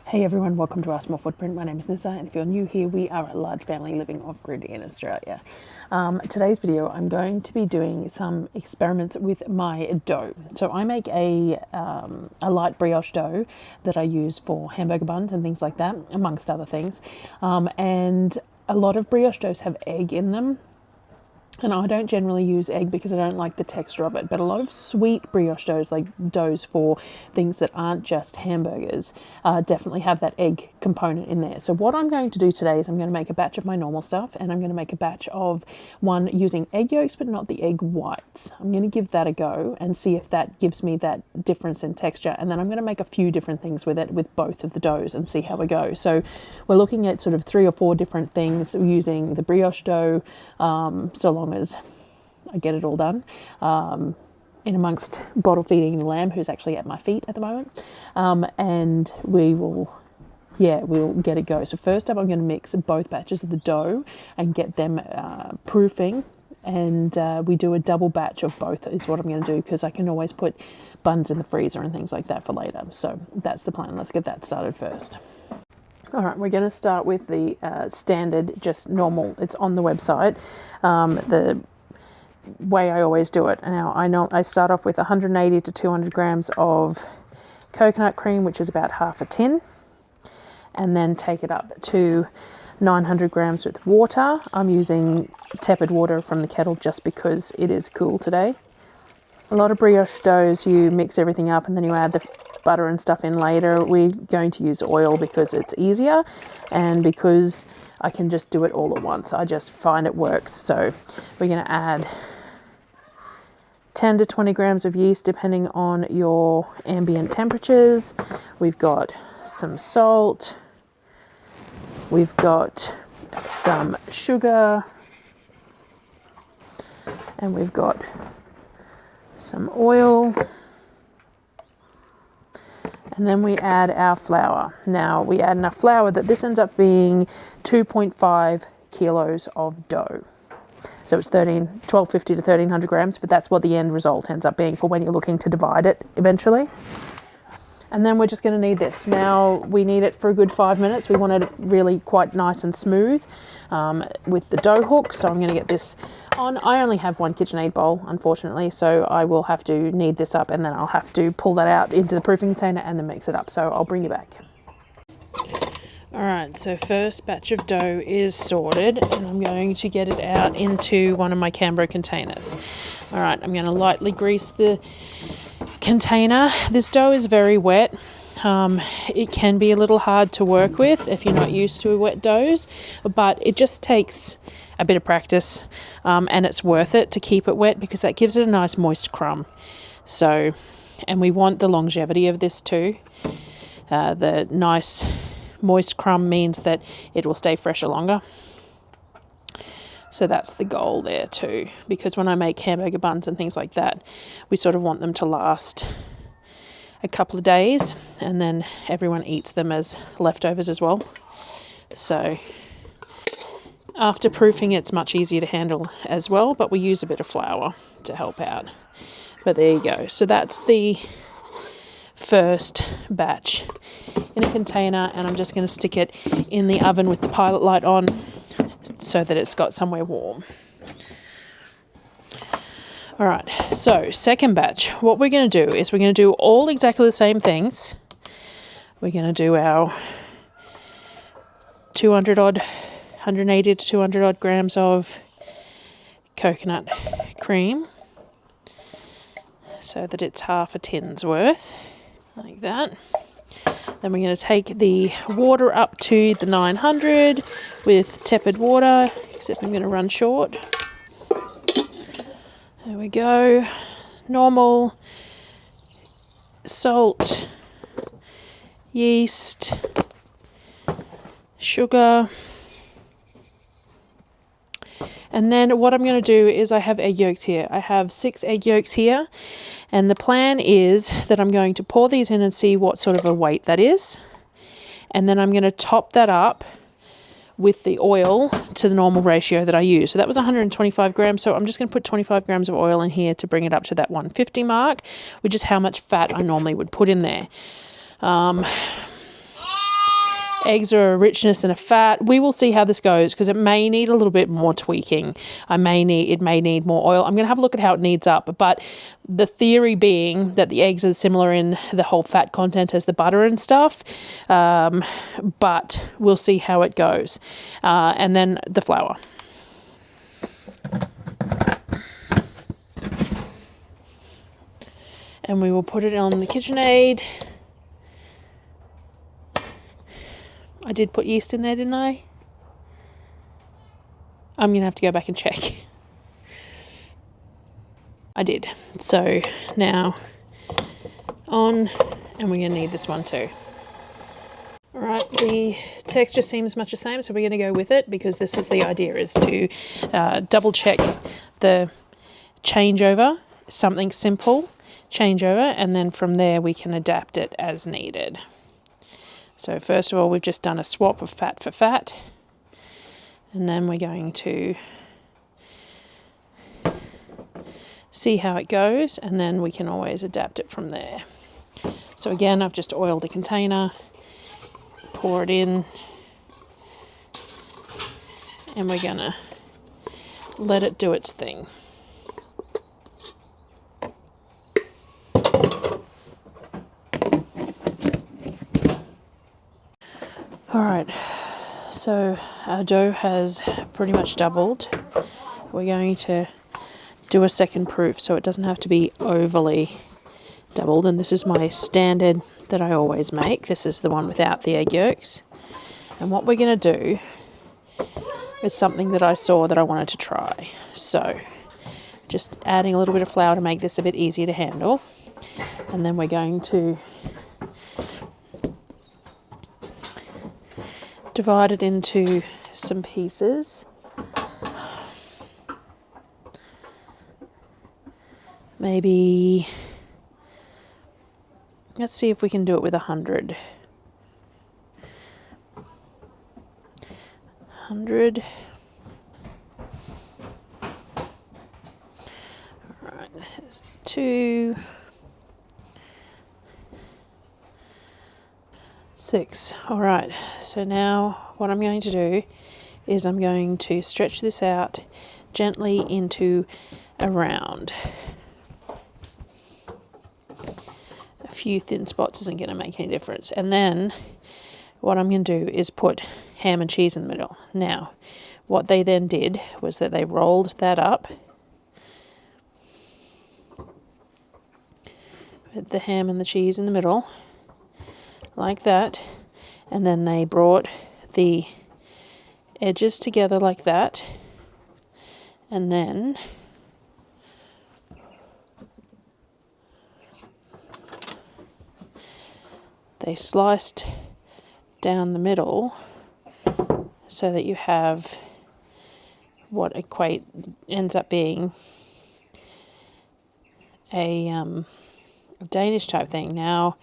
Hey everyone, welcome to Our Small Footprint. My name is Nyssa, and if you're new here, we are a large family living off-grid in Australia. Today's video, I'm going to be doing some experiments with my dough. So I make a light brioche dough that I use for hamburger buns and things like that, amongst other things. And a lot of brioche doughs have egg in them. And I don't generally use egg because I don't like the texture of it. But a lot of sweet brioche doughs, like doughs for things that aren't just hamburgers, definitely have that egg component in there. So what I'm going to do today is I'm going to make a batch of my normal stuff, and I'm going to make a batch of one using egg yolks, but not the egg whites. I'm going to give that a go and see if that gives me that difference in texture. And then I'm going to make a few different things with it, with both of the doughs, and see how we go. So we're looking at sort of 3 or 4 different things using the brioche dough, so long as I get it all done, in amongst bottle feeding the lamb, who's actually at my feet at the moment, and we'll get it go. So first up, I'm going to mix both batches of the dough and get them proofing, and we do a double batch of both is what I'm going to do, because I can always put buns in the freezer and things like that for later. So that's the plan. Let's get that started first. All right, we're going to start with the standard, just normal. It's on the website, the way I always do it. Now, I know I start off with 180 to 200 grams of coconut cream, which is about half a tin, and then take it up to 900 grams with water. I'm using tepid water from the kettle just because it is cool today. A lot of brioche doughs, you mix everything up and then you add the butter and stuff in later. We're going to use oil because it's easier and because I can just do it all at once. I just find it works. So we're going to add 10 to 20 grams of yeast depending on your ambient temperatures. We've got some salt. We've got some sugar. And we've got some oil. And then we add our flour. Now we add enough flour that this ends up being 2.5 kilos of dough. So it's 1250 to 1300 grams, but that's what the end result ends up being for when you're looking to divide it eventually. And then we're just going to knead this. Now we knead it for a good 5 minutes. We want it really quite nice and smooth with the dough hook. So I'm going to get this on. I only have one KitchenAid bowl, unfortunately, so I will have to knead this up, and then I'll have to pull that out into the proofing container and then mix it up. So I'll bring you back. All right, so first batch of dough is sorted, and I'm going to get it out into one of my Cambro containers. All right, I'm going to lightly grease the container. This dough is very wet. It can be a little hard to work with if you're not used to wet doughs, but it just takes a bit of practice, and it's worth it to keep it wet because that gives it a nice moist crumb. So, and we want the longevity of this too. The nice moist crumb means that it will stay fresher longer. So that's the goal there too, because when I make hamburger buns and things like that, we sort of want them to last a couple of days, and then everyone eats them as leftovers as well. So after proofing, it's much easier to handle as well, but we use a bit of flour to help out. But there you go. So that's the first batch in a container, and I'm just going to stick it in the oven with the pilot light on so that it's got somewhere warm. All right, so second batch, what we're going to do is we're going to do all exactly the same things. We're going to do our 180 to 200 odd grams of coconut cream so that it's half a tin's worth, like that. Then we're going to take the water up to the 900 with tepid water, except I'm going to run short. There we go. Normal, salt, yeast, sugar. And then what I'm going to do is I have egg yolks here. I have 6 egg yolks here. And the plan is that I'm going to pour these in and see what sort of a weight that is. And then I'm going to top that up with the oil to the normal ratio that I use. So that was 125 grams. So I'm just going to put 25 grams of oil in here to bring it up to that 150 mark, which is how much fat I normally would put in there. eggs are a richness and a fat. We will see how this goes because it may need a little bit more tweaking. It may need more oil. I'm going to have a look at how it kneads up. But the theory being that the eggs are similar in the whole fat content as the butter and stuff. But we'll see how it goes. And then the flour. And we will put it on the KitchenAid. I did put yeast in there, didn't I? I'm going to have to go back and check. I did. So now on, and we're going to need this one too. All right, the texture seems much the same, so we're going to go with it because this is the idea, is to double check the changeover, something simple. Changeover, and then from there we can adapt it as needed. So first of all, we've just done a swap of fat for fat, and then we're going to see how it goes, and then we can always adapt it from there. So again, I've just oiled a container, pour it in, and we're gonna let it do its thing. Alright, so our dough has pretty much doubled. We're going to do a second proof so it doesn't have to be overly doubled, and this is my standard that I always make. This is the one without the egg yolks. And what we're going to do is something that I saw that I wanted to try. So just adding a little bit of flour to make this a bit easier to handle, and then we're going to divide it into some pieces. Maybe, let's see if we can do it with 100. 100. All right, 2, 6. All right, so now what I'm going to do is I'm going to stretch this out gently into a round. A few thin spots isn't going to make any difference. And then what I'm going to do is put ham and cheese in the middle. Now, what they then did was that they rolled that up with the ham and the cheese in the middle, like that, and then they brought the edges together like that, and then they sliced down the middle so that you have what ends up being a Danish type thing. Now,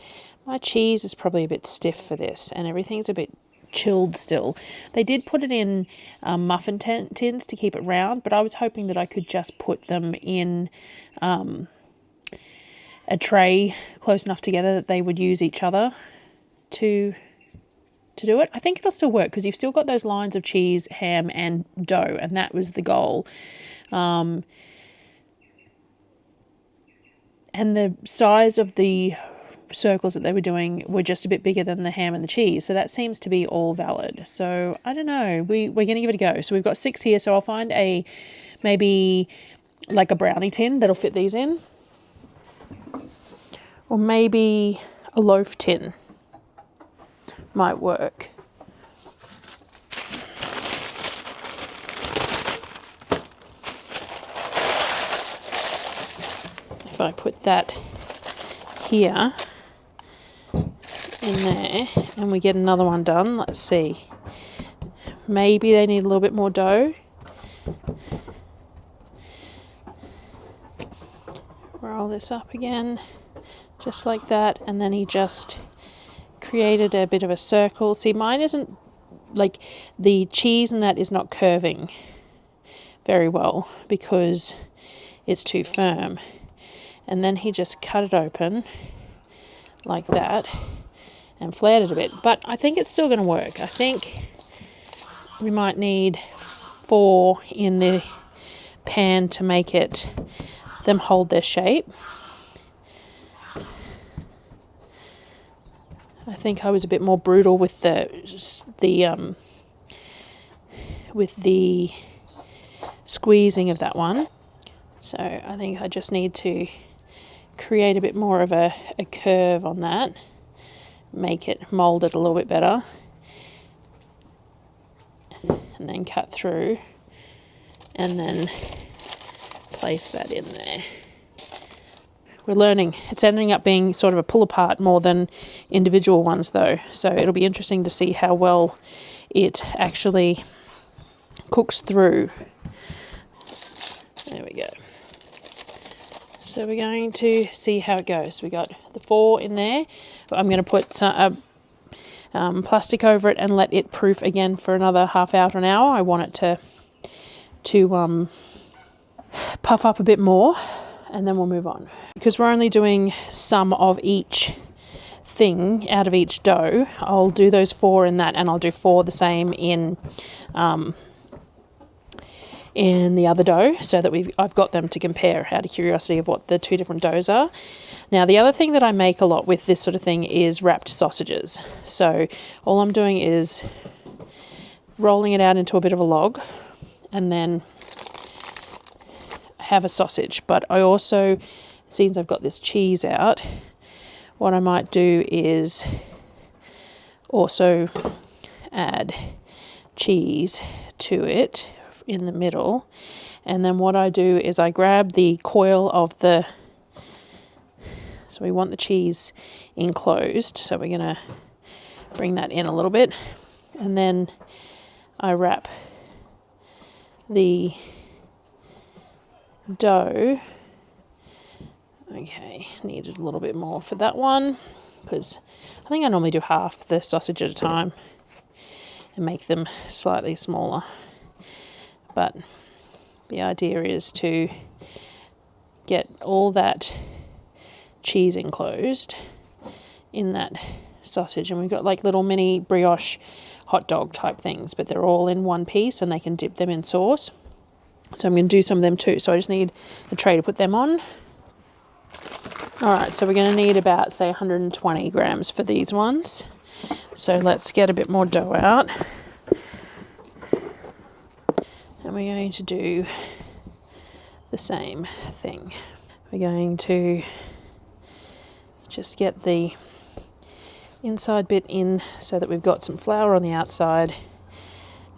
my cheese is probably a bit stiff for this, and everything's a bit chilled still. They did put it in muffin tins to keep it round, but I was hoping that I could just put them in a tray close enough together that they would use each other to do it. I think it'll still work because you've still got those lines of cheese, ham, and dough, and that was the goal. And the size of the circles that they were doing were just a bit bigger than the ham and the cheese, so that seems to be all valid. So I don't know, we're going to give it a go. So we've got 6 here, so I'll find maybe like a brownie tin that'll fit these in, or maybe a loaf tin might work. If I put that here in there and we get another one done, let's see, maybe they need a little bit more dough. Roll this up again just like that, and then he just created a bit of a circle. See, mine isn't, like, the cheese and that is not curving very well because it's too firm. And then he just cut it open like that, and flared it a bit. But I think it's still going to work. I think we might need 4 in the pan to make them hold their shape. I think I was a bit more brutal with the squeezing of that one. So I think I just need to create a bit more of a curve on that, make it mold it a little bit better, and then cut through and then place that in there. We're learning. It's ending up being sort of a pull apart more than individual ones though, so it'll be interesting to see how well it actually cooks through. There we go. So we're going to see how it goes. We got the 4 in there. I'm going to put some plastic over it and let it proof again for another half hour to an hour. I want it to puff up a bit more, and then we'll move on. Because we're only doing some of each thing out of each dough, I'll do those 4 in that, and I'll do 4 the same in the other dough, so that I've got them to compare out of curiosity of what the 2 different doughs are. Now, the other thing that I make a lot with this sort of thing is wrapped sausages. So all I'm doing is rolling it out into a bit of a log and then have a sausage. But I also, since I've got this cheese out, what I might do is also add cheese to it in the middle. And then what I do is I grab the coil of the, so we want the cheese enclosed, so we're going to bring that in a little bit, and then I wrap the dough. Okay, needed a little bit more for that one, because I think I normally do half the sausage at a time and make them slightly smaller. But the idea is to get all that cheese enclosed in that sausage, and we've got like little mini brioche hot dog type things, but they're all in one piece and they can dip them in sauce. So I'm going to do some of them too. So I just need a tray to put them on. All right, so we're going to need about, say, 120 grams for these ones. So let's get a bit more dough out. And we're going to do the same thing. We're going to just get the inside bit in so that we've got some flour on the outside.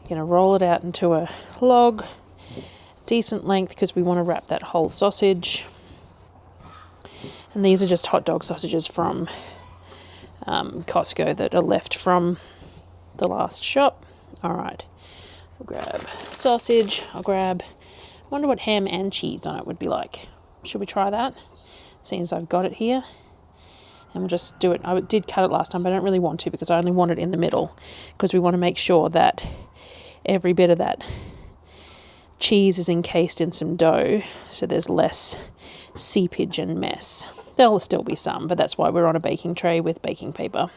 We're going to roll it out into a log, decent length, because we want to wrap that whole sausage. And these are just hot dog sausages from Costco that are left from the last shop. All right, we'll grab sausage. I wonder what ham and cheese on it would be like. Should we try that? Seeing as I've got it here. And we'll just do it. I did cut it last time, but I don't really want to, because I only want it in the middle, because we want to make sure that every bit of that cheese is encased in some dough, so there's less seepage and mess. There'll still be some, but that's why we're on a baking tray with baking paper.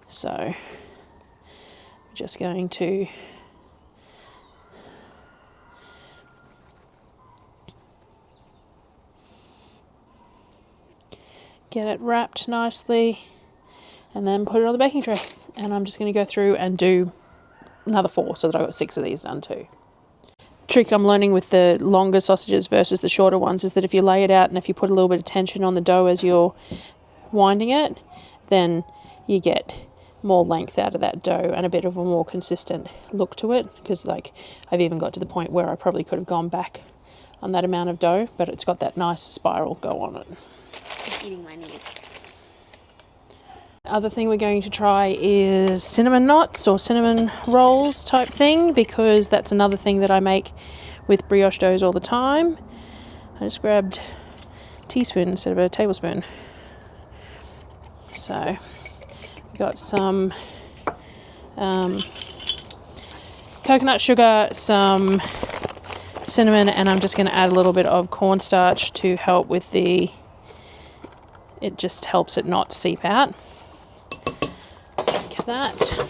So we're just going to get it wrapped nicely and then put it on the baking tray. And I'm just going to go through and do another 4 so that I've got 6 of these done too. Trick I'm learning with the longer sausages versus the shorter ones is that if you lay it out and if you put a little bit of tension on the dough as you're winding it, then you get more length out of that dough and a bit of a more consistent look to it. Because like I've even got to the point where I probably could have gone back on that amount of dough, but it's got that nice spiral go on it. I'm eating my knees. Other thing we're going to try is cinnamon knots or cinnamon rolls type thing, because that's another thing that I make with brioche doughs all the time. I just grabbed a teaspoon instead of a tablespoon. So we got some coconut sugar, some cinnamon, and I'm just going to add a little bit of cornstarch to help with it just helps it not seep out. that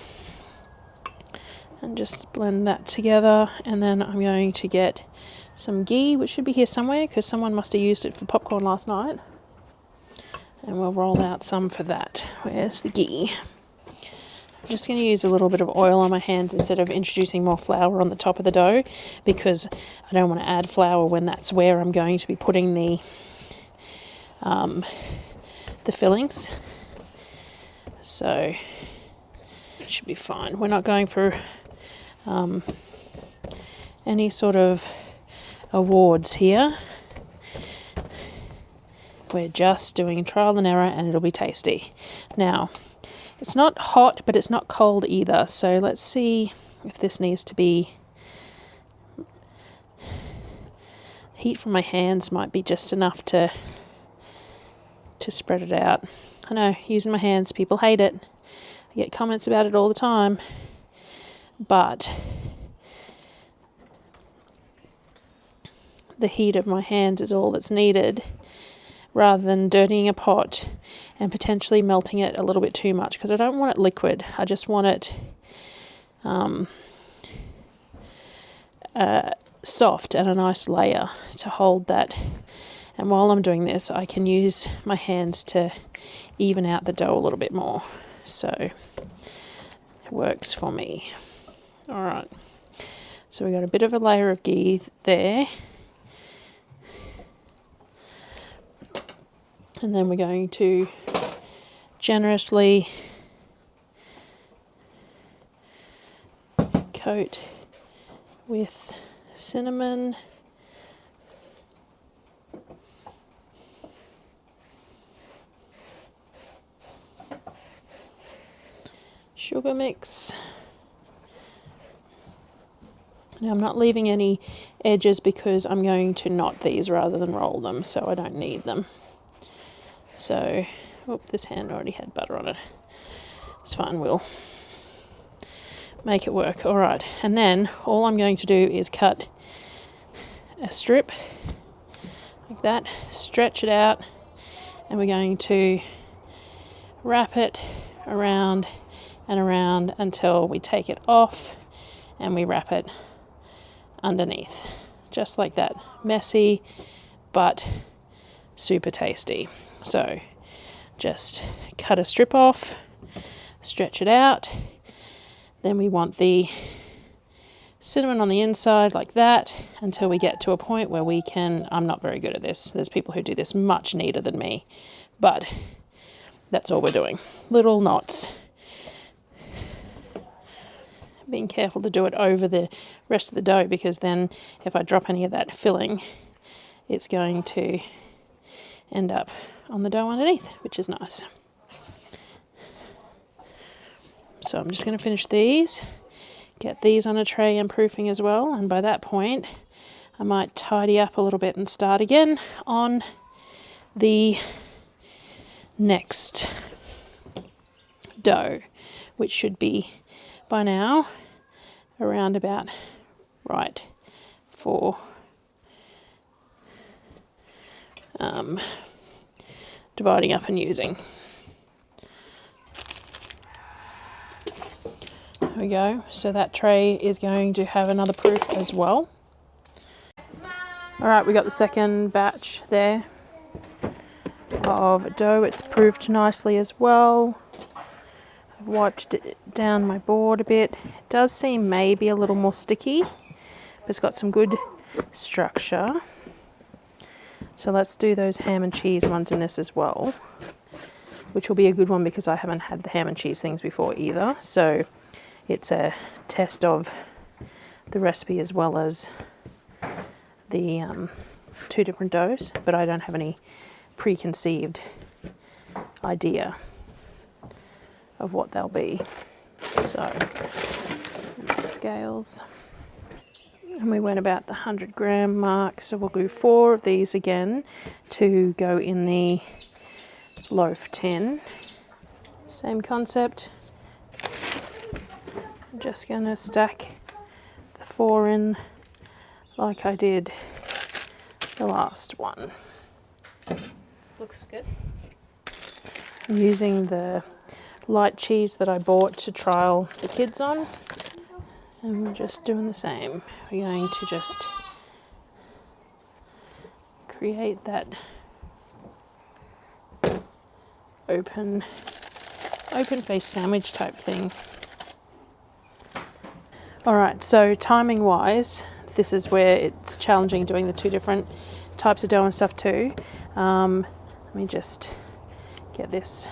and just blend that together. And then I'm going to get some ghee, which should be here somewhere because someone must have used it for popcorn last night. And we'll roll out some for that. Where's the ghee? I'm just going to use a little bit of oil on my hands instead of introducing more flour on the top of the dough, because I don't want to add flour when that's where I'm going to be putting the fillings. So it should be fine. We're not going for any sort of awards here. We're just doing trial and error, and it'll be tasty. Now, it's not hot, but it's not cold either. So let's see if this needs to be... Heat from my hands might be just enough to spread it out. I know, using my hands, people hate it. I get comments about it all the time. But the heat of my hands is all that's needed, rather than dirtying a pot and potentially melting it a little bit too much, because I don't want it liquid. I just want it soft and a nice layer to hold that. And while I'm doing this, I can use my hands to even out the dough a little bit more. So it works for me. All right. So we got a bit of a layer of ghee there. And then we're going to generously coat with cinnamon, sugar mix. Now I'm not leaving any edges because I'm going to knot these rather than roll them, so I don't need them. So, this hand already had butter on it. It's fine, we'll make it work. All right, and then all I'm going to do is cut a strip like that, stretch it out, and we're going to wrap it around and around until we take it off and we wrap it underneath. Just like that. Messy, but super tasty. So just cut a strip off, stretch it out. Then we want the cinnamon on the inside like that until we get to a point where we can... I'm not very good at this. There's people who do this much neater than me. But that's all we're doing. Little knots. Being careful to do it over the rest of the dough, because then if I drop any of that filling, it's going to end up on the dough underneath, which is nice. So I'm just going to finish these, get these on a tray and proofing as well, and by that point I might tidy up a little bit and start again on the next dough, which should be by now around about right for dividing up and using. There we go. So that tray is going to have another proof as well. All right, we got the second batch there of dough. It's proofed nicely as well. I've wiped it down my board a bit. It does seem maybe a little more sticky, but it's got some good structure. So let's do those ham and cheese ones in this as well, which will be a good one because I haven't had the ham and cheese things before either. So it's a test of the recipe as well as the two different doughs, but I don't have any preconceived idea of what they'll be. So, scales. And we went about the 100 gram mark, so we'll do 4 of these again to go in the loaf tin. Same concept. I'm just going to stack the 4 in like I did the last one. Looks good. I'm using the light cheese that I bought to trial the kids on. And we're just doing the same. We're going to just create that open face sandwich type thing. All right, so timing wise, this is where it's challenging doing the two different types of dough and stuff too. Let me just get this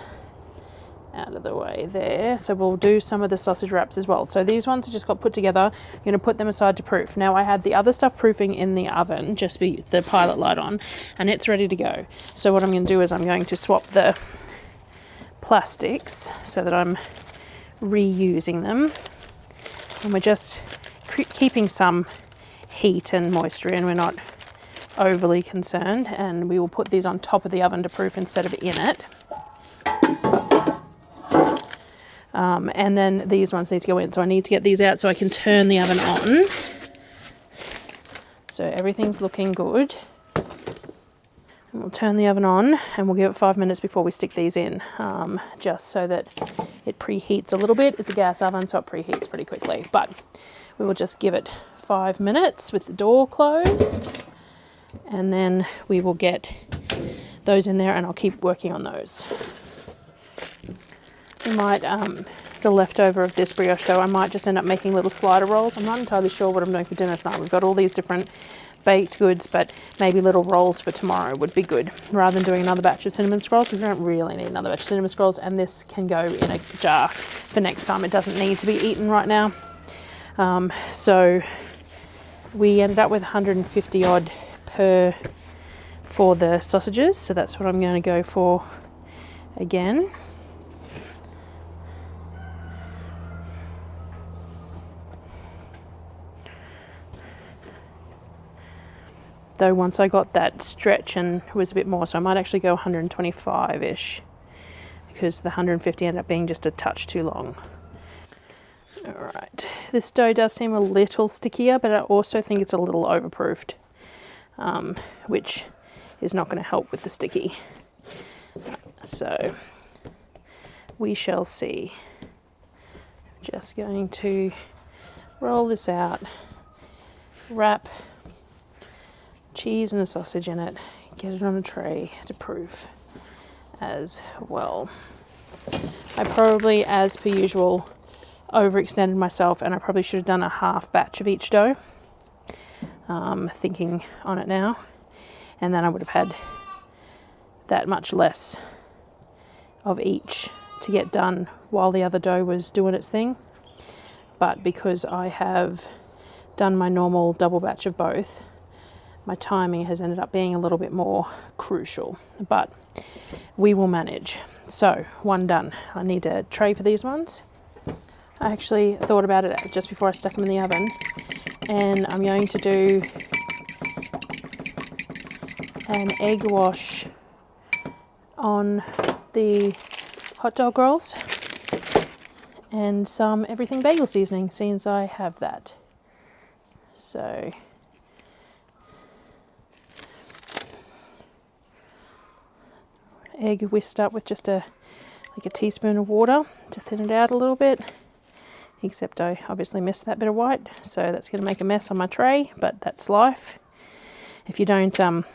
out of the way there. So we'll do some of the sausage wraps as well. So these ones just got put together. I'm going to put them aside to proof. Now I had the other stuff proofing in the oven, just be the pilot light on, and it's ready to go. So what I'm going to do is I'm going to swap the plastics so that I'm reusing them. And we're just keeping some heat and moisture in. We're not overly concerned. And we will put these on top of the oven to proof instead of in it. And then these ones need to go in. So I need to get these out so I can turn the oven on. So everything's looking good. And we'll turn the oven on and we'll give it 5 minutes before we stick these in, just so that it preheats a little bit. It's a gas oven, so it preheats pretty quickly. But we will just give it 5 minutes with the door closed. And then we will get those in there and I'll keep working on those. We might, the leftover of this brioche dough, I might just end up making little slider rolls. I'm not entirely sure what I'm doing for dinner tonight. We've got all these different baked goods, but maybe little rolls for tomorrow would be good, rather than doing another batch of cinnamon scrolls. We don't really need another batch of cinnamon scrolls, and this can go in a jar for next time. It doesn't need to be eaten right now. So we ended up with 150 odd for the sausages, so that's what I'm going to go for again. Though once I got that stretch and it was a bit more, so I might actually go 125-ish, because the 150 ended up being just a touch too long. All right, this dough does seem a little stickier, but I also think it's a little overproofed, which is not going to help with the sticky. So we shall see. Just going to roll this out, wrap cheese and a sausage in it, get it on a tray to proof as well. I probably, as per usual, overextended myself, and I probably should have done a half batch of each dough, thinking on it now, and then I would have had that much less of each to get done while the other dough was doing its thing. But because I have done my normal double batch of both, my timing has ended up being a little bit more crucial, but we will manage. So, one done. I need a tray for these ones. I actually thought about it just before I stuck them in the oven, and I'm going to do an egg wash on the hot dog rolls and some everything bagel seasoning, since I have that. So egg whisked up with just like a teaspoon of water to thin it out a little bit, except I obviously missed that bit of white, so that's going to make a mess on my tray, but that's life. If you don't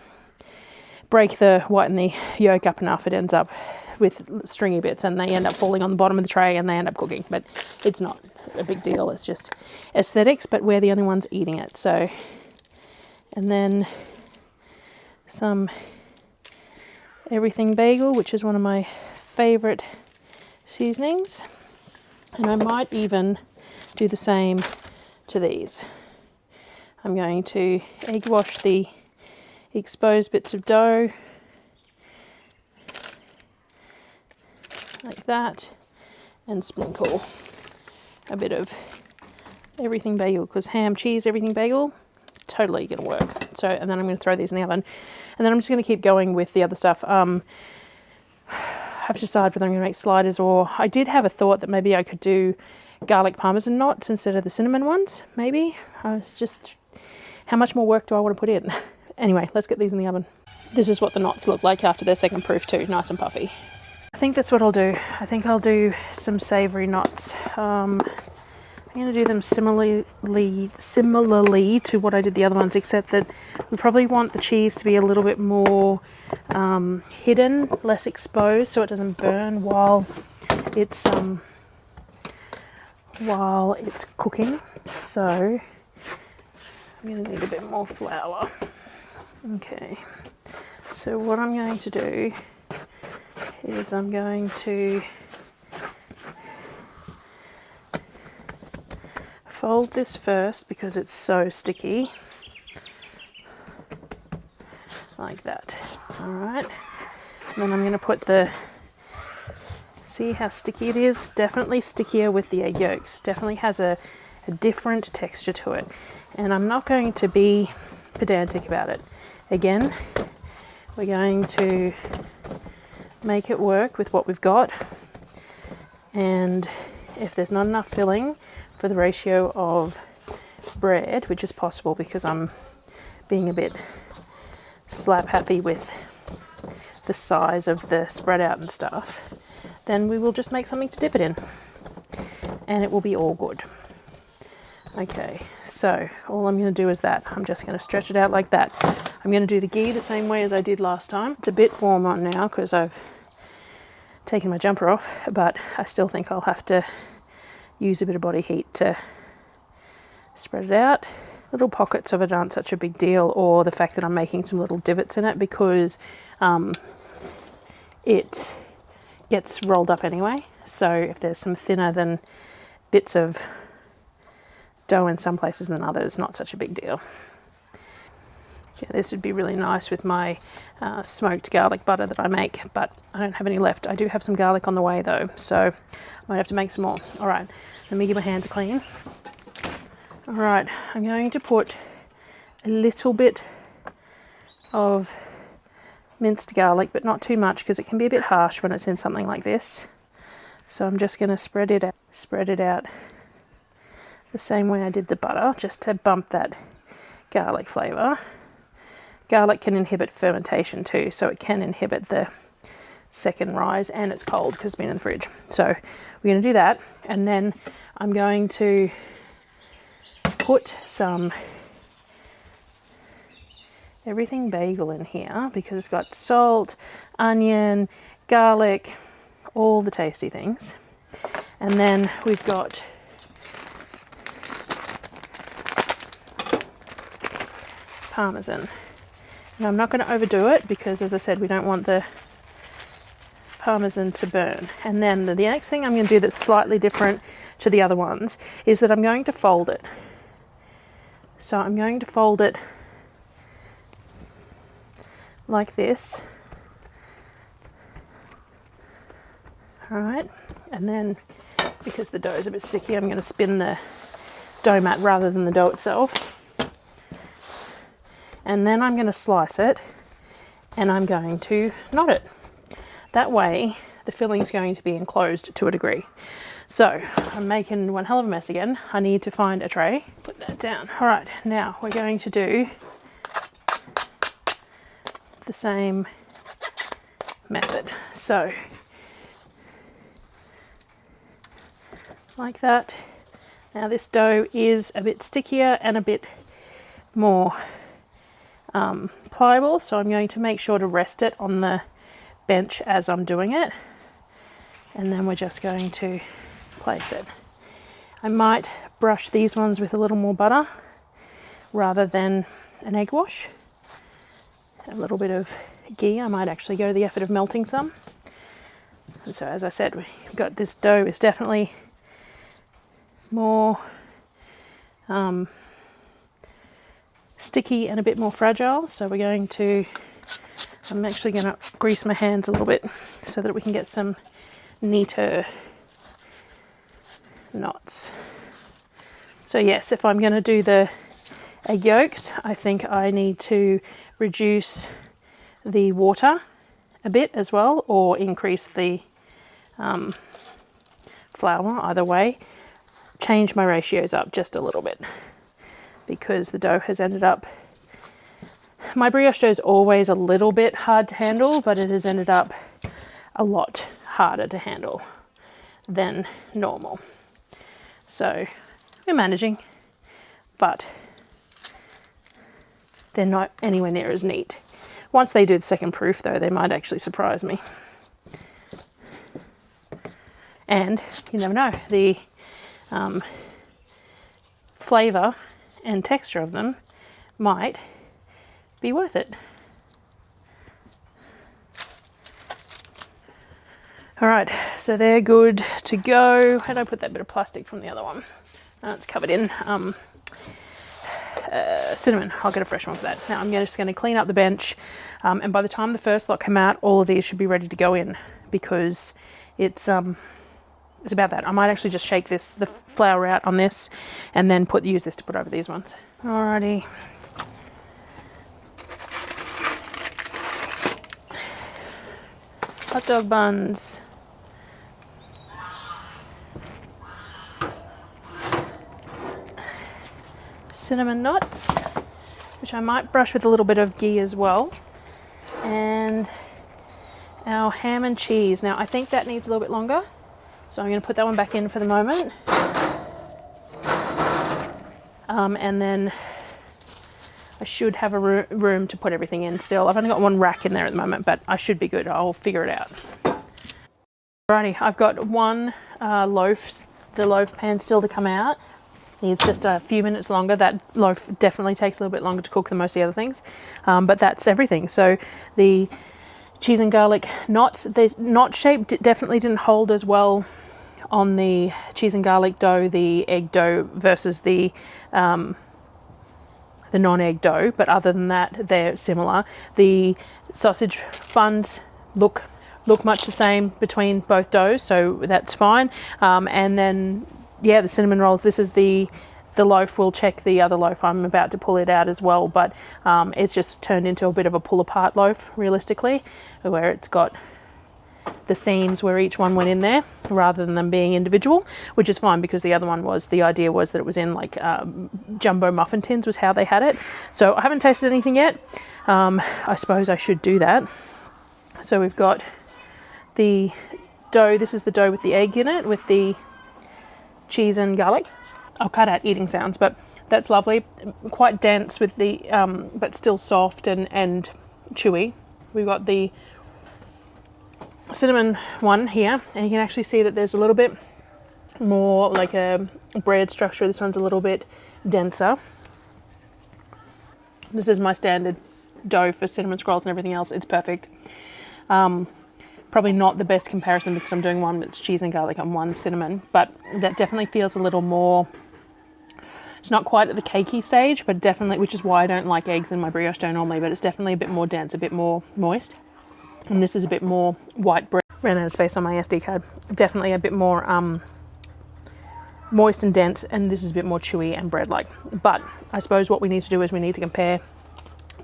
break the white and the yolk up enough, it ends up with stringy bits and they end up falling on the bottom of the tray and they end up cooking. But it's not a big deal, it's just aesthetics, but we're the only ones eating it. So, and then some everything bagel, which is one of my favorite seasonings, and I might even do the same to these. I'm going to egg wash the exposed bits of dough like that, and sprinkle a bit of everything bagel, because ham, cheese, everything bagel, totally gonna work. So, and then I'm gonna throw these in the oven, and then I'm just gonna keep going with the other stuff. I have to decide whether I'm gonna make sliders, or I did have a thought that maybe I could do garlic parmesan knots instead of the cinnamon ones, maybe. I was just, how much more work do I want to put in? Anyway, let's get these in the oven. This is what the knots look like after their second proof too, nice and puffy. I think that's what I'll do. I think I'll do some savoury knots. I'm going to do them similarly to what I did the other ones, except that we probably want the cheese to be a little bit more hidden, less exposed, so it doesn't burn while it's cooking. So I'm going to need a bit more flour. Okay, so what I'm going to do is I'm going to fold this first because it's so sticky, like that. All right, and then I'm going to put see how sticky it is? Definitely stickier with the egg yolks. Definitely has a different texture to it. And I'm not going to be pedantic about it. Again, we're going to make it work with what we've got. And if there's not enough filling for the ratio of bread, which is possible because I'm being a bit slap happy with the size of the spread out and stuff, then we will just make something to dip it in and it will be all good. Okay, so all I'm going to do is that. I'm just going to stretch it out like that. I'm going to do the ghee the same way as I did last time. It's a bit warm on now because I've taken my jumper off, but I still think I'll have to use a bit of body heat to spread it out. Little pockets of it aren't such a big deal, or the fact that I'm making some little divots in it because it gets rolled up anyway. So if there's some thinner than bits of dough in some places than others, not such a big deal. Yeah, this would be really nice with my smoked garlic butter that I make, but I don't have any left. I do have some garlic on the way though, so I might have to make some more. All right, let me get my hands clean. All right, I'm going to put a little bit of minced garlic, but not too much because it can be a bit harsh when it's in something like this. So I'm just going to spread it out the same way I did the butter, just to bump that garlic flavour. Garlic can inhibit fermentation too, so it can inhibit the second rise, and it's cold because it's been in the fridge. So we're going to do that, and then I'm going to put some everything bagel in here because it's got salt, onion, garlic, all the tasty things. And then we've got parmesan. And I'm not going to overdo it because, as I said, we don't want the parmesan to burn. And then the next thing I'm going to do that's slightly different to the other ones is that I'm going to fold it. So I'm going to fold it like this. All right, and then because the dough is a bit sticky, I'm going to spin the dough mat rather than the dough itself. And then I'm going to slice it and I'm going to knot it. That way the filling's going to be enclosed to a degree. So I'm making one hell of a mess again. I need to find a tray. Put that down. All right, now we're going to do the same method. So like that. Now this dough is a bit stickier and a bit more pliable, so I'm going to make sure to rest it on the bench as I'm doing it, and then we're just going to place it. I might brush these ones with a little more butter rather than an egg wash. A little bit of ghee. I might actually go to the effort of melting some. And so, as I said, we've got this dough is definitely more sticky and a bit more fragile, so we're going to, I'm actually going to grease my hands a little bit so that we can get some neater knots. So yes, if I'm going to do the egg yolks, I think I need to reduce the water a bit as well, or increase the flour, either way. Change my ratios up just a little bit because the dough has ended up, my brioche dough is always a little bit hard to handle, but it has ended up a lot harder to handle than normal. So we're managing, but they're not anywhere near as neat. Once they do the second proof though, they might actually surprise me. And you never know, the flavour and texture of them might be worth it. All right, so they're good to go. How did I put that bit of plastic from the other one? It's covered in cinnamon. I'll get a fresh one for that. Now I'm just going to clean up the bench, and by the time the first lot come out, all of these should be ready to go in, because it's about that. I might actually just shake the flour out on this and then use this to put over these ones. Alrighty. Hot dog buns. Cinnamon nuts, which I might brush with a little bit of ghee as well. And our ham and cheese. Now I think that needs a little bit longer, so I'm going to put that one back in for the moment. And then I should have a room to put everything in still. I've only got one rack in there at the moment, but I should be good. I'll figure it out. Alrighty, I've got one loaf, the loaf pan still to come out. Needs just a few minutes longer. That loaf definitely takes a little bit longer to cook than most of the other things, but that's everything. So the cheese and garlic knots, the knot shape definitely didn't hold as well on the cheese and garlic dough, the egg dough versus the non-egg dough, but other than that they're similar. The sausage buns look much the same between both doughs, so that's fine. And then yeah, the cinnamon rolls, this is the loaf. We'll check the other loaf. I'm about to pull it out as well, but it's just turned into a bit of a pull apart loaf realistically, where it's got the seams where each one went in there rather than them being individual, which is fine, because the other one was, the idea was that it was in like jumbo muffin tins was how they had it. So I haven't tasted anything yet. I suppose I should do that. So we've got the dough. This is the dough with the egg in it, with the cheese and garlic. I'll cut out eating sounds, but that's lovely. Quite dense with the but still soft and chewy. We've got the cinnamon one here, and you can actually see that there's a little bit more like a bread structure. This one's a little bit denser. This is my standard dough for cinnamon scrolls and everything else. It's perfect. Probably not the best comparison because I'm doing one with cheese and garlic and one cinnamon, but that definitely feels a little more, it's not quite at the cakey stage, but definitely, which is why I don't like eggs in my brioche dough normally, but it's definitely a bit more dense, a bit more moist. And this is a bit more white bread. Ran out of space on my SD card. Definitely a bit more moist and dense, and this is a bit more chewy and bread-like. But I suppose what we need to do is we need to compare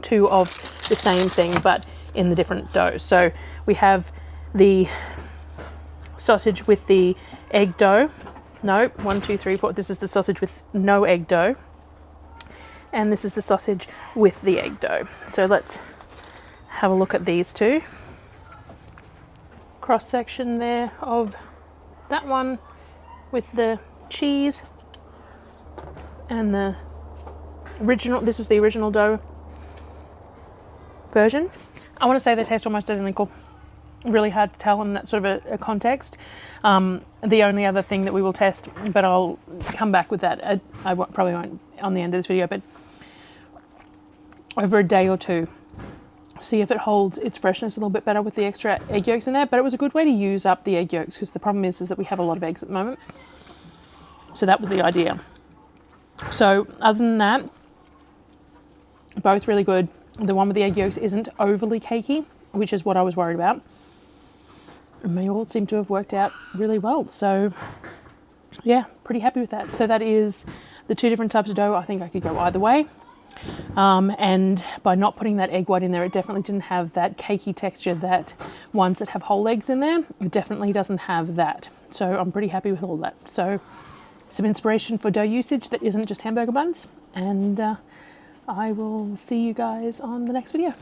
two of the same thing, but in the different doughs. So we have the sausage with the egg dough. No, 1, 2, 3, 4. This is the sausage with no egg dough. And this is the sausage with the egg dough. So let's have a look at these two. Cross section there of that one with the cheese and the original. This is the original dough version. I want to say they taste almost identical. Really hard to tell in that sort of a context. The only other thing that we will test, but I'll come back with that, probably won't on the end of this video, but over a day or two, see if it holds its freshness a little bit better with the extra egg yolks in there. But it was a good way to use up the egg yolks, because the problem is that we have a lot of eggs at the moment. So that was the idea. So other than that, both really good. The one with the egg yolks isn't overly cakey, which is what I was worried about. And they all seem to have worked out really well. So yeah, pretty happy with that. So that is the two different types of dough. I think I could go either way. And by not putting that egg white in there, it definitely didn't have that cakey texture that ones that have whole eggs in there. It definitely doesn't have that. So I'm pretty happy with all that. So some inspiration for dough usage that isn't just hamburger buns. And I will see you guys on the next video.